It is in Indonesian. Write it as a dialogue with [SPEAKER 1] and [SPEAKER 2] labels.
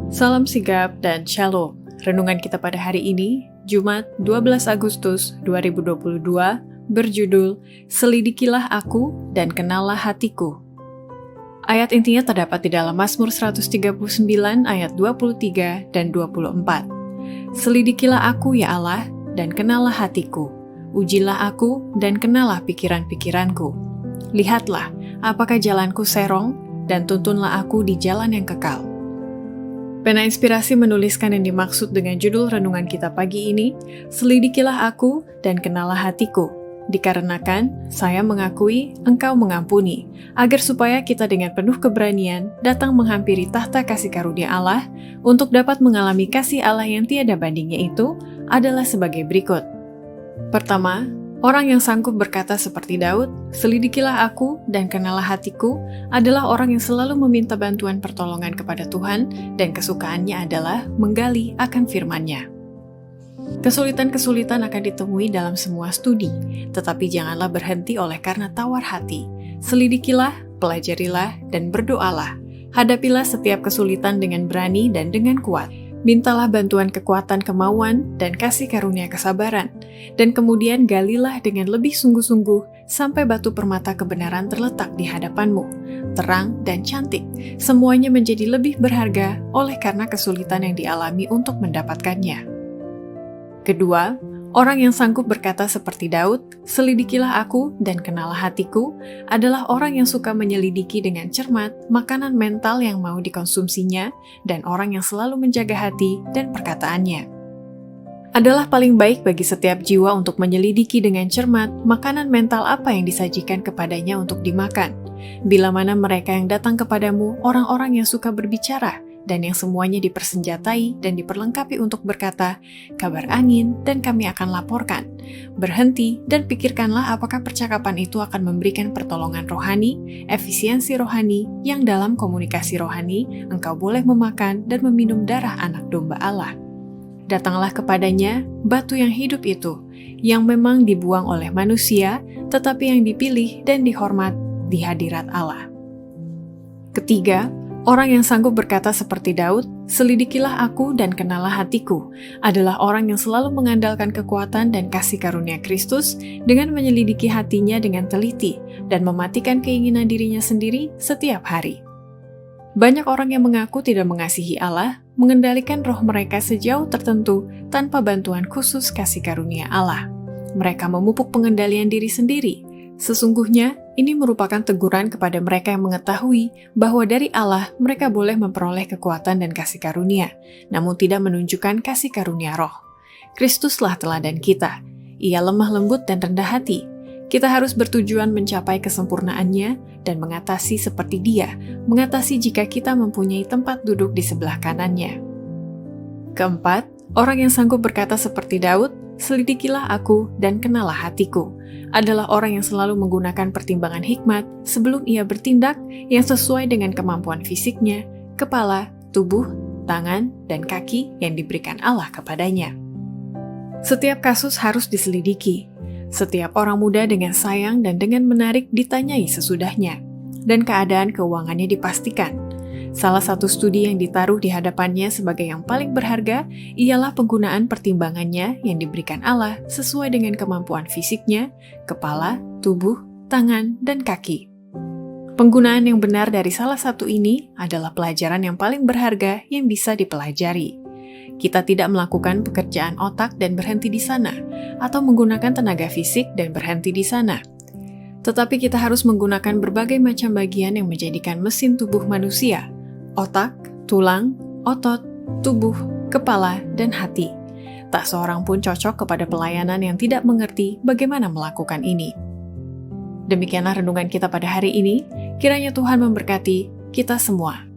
[SPEAKER 1] Salam sigap dan shalom. Renungan kita pada hari ini, Jumat 12 Agustus 2022, berjudul Selidikilah Aku dan Kenallah Hatiku. Ayat intinya terdapat di dalam Mazmur 139 ayat 23 dan 24. Selidikilah aku ya Allah dan kenallah hatiku. Ujilah aku dan kenallah pikiran-pikiranku. Lihatlah apakah jalanku serong dan tuntunlah aku di jalan yang kekal. Pena Inspirasi menuliskan yang dimaksud dengan judul renungan kita pagi ini, Selidikilah aku dan kenallah hatiku, dikarenakan saya mengakui Engkau mengampuni, agar supaya kita dengan penuh keberanian datang menghampiri tahta kasih karunia Allah untuk dapat mengalami kasih Allah yang tiada bandingnya itu adalah sebagai berikut. Pertama, orang yang sanggup berkata seperti Daud, "Selidikilah aku dan kenallah hatiku," adalah orang yang selalu meminta bantuan pertolongan kepada Tuhan dan kesukaannya adalah menggali akan firman-Nya. Kesulitan-kesulitan akan ditemui dalam semua studi, tetapi janganlah berhenti oleh karena tawar hati. Selidikilah, pelajarilah, dan berdoalah. Hadapilah setiap kesulitan dengan berani dan dengan kuat. Mintalah bantuan kekuatan kemauan dan kasih karunia kesabaran, dan kemudian galilah dengan lebih sungguh-sungguh sampai batu permata kebenaran terletak di hadapanmu, terang dan cantik, semuanya menjadi lebih berharga oleh karena kesulitan yang dialami untuk mendapatkannya. Kedua, orang yang sanggup berkata seperti Daud, "Selidikilah aku dan kenallah hatiku," adalah orang yang suka menyelidiki dengan cermat makanan mental yang mau dikonsumsinya dan orang yang selalu menjaga hati dan perkataannya. Adalah paling baik bagi setiap jiwa untuk menyelidiki dengan cermat makanan mental apa yang disajikan kepadanya untuk dimakan. Bila mana mereka yang datang kepadamu orang-orang yang suka berbicara, dan yang semuanya dipersenjatai dan diperlengkapi untuk berkata, "Kabar angin, dan kami akan laporkan." Berhenti dan pikirkanlah apakah percakapan itu akan memberikan pertolongan rohani, efisiensi rohani, yang dalam komunikasi rohani engkau boleh memakan dan meminum darah anak domba Allah. Datanglah kepadanya batu yang hidup itu, yang memang dibuang oleh manusia, tetapi yang dipilih dan dihormat di hadirat Allah. Ketiga, orang yang sanggup berkata seperti Daud, "Selidikilah aku dan kenallah hatiku," adalah orang yang selalu mengandalkan kekuatan dan kasih karunia Kristus dengan menyelidiki hatinya dengan teliti dan mematikan keinginan dirinya sendiri setiap hari. Banyak orang yang mengaku tidak mengasihi Allah, mengendalikan roh mereka sejauh tertentu tanpa bantuan khusus kasih karunia Allah. Mereka memupuk pengendalian diri sendiri. Sesungguhnya, ini merupakan teguran kepada mereka yang mengetahui bahwa dari Allah mereka boleh memperoleh kekuatan dan kasih karunia, namun tidak menunjukkan kasih karunia roh. Kristuslah teladan kita. Ia lemah lembut dan rendah hati. Kita harus bertujuan mencapai kesempurnaannya dan mengatasi seperti Dia, mengatasi jika kita mempunyai tempat duduk di sebelah kanannya. Keempat, orang yang sanggup berkata seperti Daud, "Selidikilah aku dan kenallah hatiku," adalah orang yang selalu menggunakan pertimbangan hikmat sebelum ia bertindak yang sesuai dengan kemampuan fisiknya, kepala, tubuh, tangan, dan kaki yang diberikan Allah kepadanya. Setiap kasus harus diselidiki. Setiap orang muda dengan sayang dan dengan menarik ditanyai sesudahnya, dan keadaan keuangannya dipastikan. Salah satu studi yang ditaruh di hadapannya sebagai yang paling berharga ialah penggunaan pertimbangannya yang diberikan Allah sesuai dengan kemampuan fisiknya, kepala, tubuh, tangan, dan kaki. Penggunaan yang benar dari salah satu ini adalah pelajaran yang paling berharga yang bisa dipelajari. Kita tidak melakukan pekerjaan otak dan berhenti di sana, atau menggunakan tenaga fisik dan berhenti di sana. Tetapi kita harus menggunakan berbagai macam bagian yang menjadikan mesin tubuh manusia: otak, tulang, otot, tubuh, kepala, dan hati. Tak seorang pun cocok kepada pelayanan yang tidak mengerti bagaimana melakukan ini. Demikianlah renungan kita pada hari ini. Kiranya Tuhan memberkati kita semua.